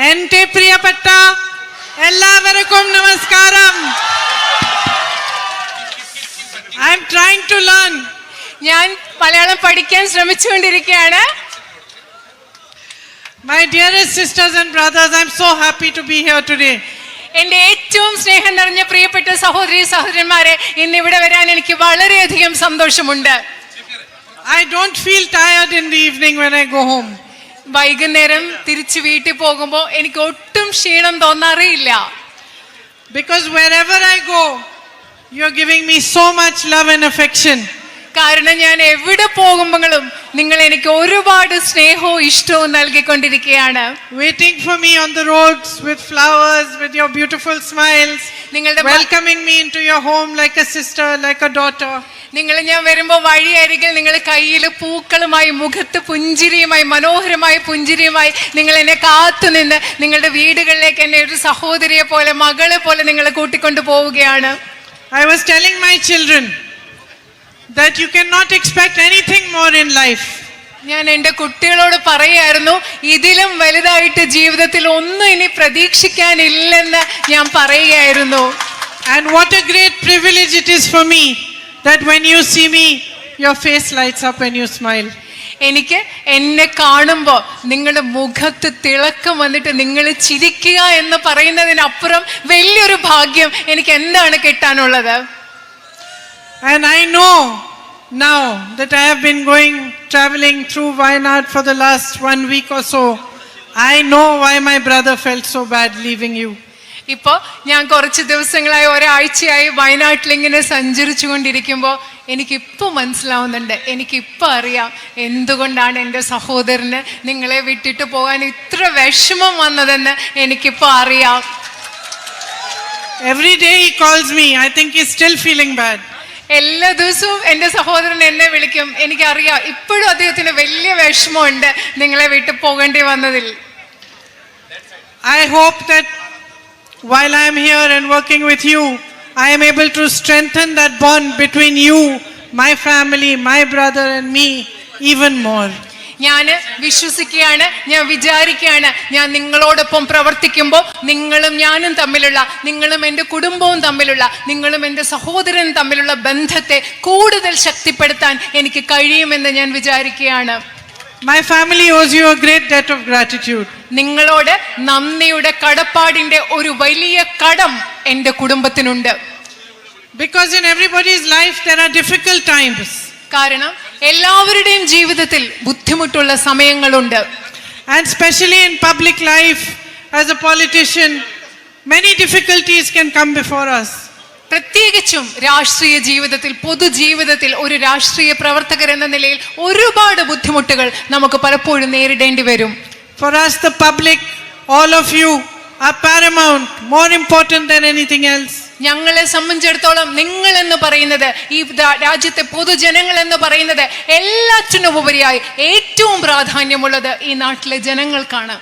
എൻ്റെ പ്രിയപ്പെട്ട എല്ലാവർക്കും നമസ്കാരം. I am trying to learn. ഞാൻ മലയാളം പഠിക്കാൻ ശ്രമിച്ചുകൊണ്ടിരിക്കുകയാണ്. My dearest sisters and brothers, I am so happy to be here today. എൻ്റെ ഏറ്റവും സ്നേഹം നിറഞ്ഞ പ്രിയപ്പെട്ട സഹോദരി സഹോദരന്മാരെ, ഇന്ന് ഇവിടെ വരാൻ എനിക്ക് വളരെയധികം സന്തോഷമുണ്ട്. I don't feel tired in the evening when I go home. വൈകുന്നേരം തിരിച്ചു വീട്ടിൽ പോകുമ്പോൾ എനിക്ക് ഒട്ടും ക്ഷീണം തോന്നാറില്ല. Because wherever I go, you're giving me so much love and affection. കാരണം ഞാൻ എവിടെ പോകുമ്പോഴും നിങ്ങൾ എനിക്ക് ഒരുപാട് സ്നേഹവും ഇഷ്ടവും നൽകിക്കൊണ്ടിരിക്കുകയാണ്. Waiting for me on the roads with flowers, with your beautiful smiles, welcoming me into your home like a sister, like a daughter. നിങ്ങൾ ഞാൻ വരുമ്പോൾ വഴിയരികിൽ നിങ്ങൾ കയ്യിൽ പൂക്കളുമായി, മുഖത്ത് പുഞ്ചിരിയുമായി, മനോഹരമായ പുഞ്ചിരിയുമായി നിങ്ങൾ എന്നെ കാത്തുനിന്ന് നിങ്ങളുടെ വീടുകളിലേക്ക് എന്നെ ഒരു സഹോദരിയെ പോലെ, മകളെ പോലെ നിങ്ങൾ കൂട്ടിക്കൊണ്ടു പോവുകയാണ്. I was telling my children that you cannot expect anything more in life. ഞാൻ എൻ്റെ കുട്ടികളോട് പറയായിരുന്നു, ഇതിലും വലുതായിട്ട് ജീവിതത്തിൽ ഒന്നും ഇനി പ്രതീക്ഷിക്കാനില്ലെന്ന് ഞാൻ പറയുകയായിരുന്നു. And what a great privilege it is for me that when you see me, your face lights up when you smile. എനിക്ക് എന്നെ കാണുമ്പോൾ നിങ്ങളുടെ മുഖത്ത് തിളക്കം വന്നിട്ട് നിങ്ങൾ ചിരിക്കുക എന്ന് പറയുന്നതിനപ്പുറം വലിയൊരു ഭാഗ്യം എനിക്ക് എന്താണ് കിട്ടാനുള്ളത്? And I know now that I have been traveling through Wayanad for the last 1 week or so. I know why my brother felt so bad leaving you. ഇപ്പോൾ ഞാൻ കുറച്ച് ദിവസങ്ങളായി, ഒരാഴ്ചയായി വയനാട്ടിൽ ഇങ്ങനെ സഞ്ചരിച്ചു കൊണ്ടിരിക്കുമ്പോൾ എനിക്കിപ്പോൾ മനസ്സിലാവുന്നുണ്ട്, എനിക്കിപ്പോൾ അറിയാം എന്തുകൊണ്ടാണ് എൻ്റെ സഹോദരന് നിങ്ങളെ വിട്ടിട്ട് പോകാൻ ഇത്ര വിഷമം വന്നതെന്ന് എനിക്കിപ്പോൾ അറിയാം. Every day he calls me. I think he's still feeling bad. എല്ലാ ദിവസവും എൻ്റെ സഹോദരൻ എന്നെ വിളിക്കും. എനിക്കറിയാം ഇപ്പോഴും അദ്ദേഹത്തിന് വലിയ വിഷമമുണ്ട് നിങ്ങളെ വിട്ടു പോകേണ്ടി വന്നതിൽ. I hope that while I am here and working with you, I am able to strengthen that bond between you, my family, my brother and me even more. ഞാൻ വിശ്വസിക്കുകയാണ്, ഞാൻ വിചാരിക്കുകയാണ്, ഞാൻ നിങ്ങളോടൊപ്പം പ്രവർത്തിക്കുമ്പോൾ നിങ്ങളും ഞാനും തമ്മിലുള്ള, നിങ്ങളും എൻ്റെ കുടുംബവും തമ്മിലുള്ള, നിങ്ങളും എൻ്റെ സഹോദരനും തമ്മിലുള്ള ബന്ധത്തെ കൂടുതൽ ശക്തിപ്പെടുത്താൻ എനിക്ക് കഴിയുമെന്ന് ഞാൻ വിചാരിക്കുകയാണ്. My family owes you a great debt of gratitude. നിങ്ങളോട് നന്ദിയുടെ കടപ്പാടിന്റെ ഒരു വലിയ കടം എൻ്റെ കുടുംബത്തിനുണ്ട്. Because in everybody's life there are difficult times. കാരണം എല്ലാവരുടെയും ജീവിതത്തിൽ ബുദ്ധിമുട്ടുള്ള സമയങ്ങളുണ്ട്. And especially in public life, as a politician, many difficulties can come before us. പ്രത്യേകിച്ചും രാഷ്ട്രീയ ജീവിതത്തിൽ, പൊതുജീവിതത്തിൽ ഒരു രാഷ്ട്രീയ പ്രവർത്തകർ എന്ന നിലയിൽ ഒരുപാട് ബുദ്ധിമുട്ടുകൾ നമുക്ക് പലപ്പോഴും നേരിടേണ്ടി വരും. For us, the public, all of you are paramount, more important than anything else. ഞങ്ങളെ സംബന്ധിച്ചിടത്തോളം നിങ്ങൾ എന്ന് പറയുന്നത്, ഈ രാജ്യത്തെ പൊതുജനങ്ങൾ എന്ന് പറയുന്നത് എല്ലാറ്റിനും ഉപരിയായി ഏറ്റവും പ്രാധാന്യമുള്ളത് ഈ നാട്ടിലെ ജനങ്ങൾക്കാണ്.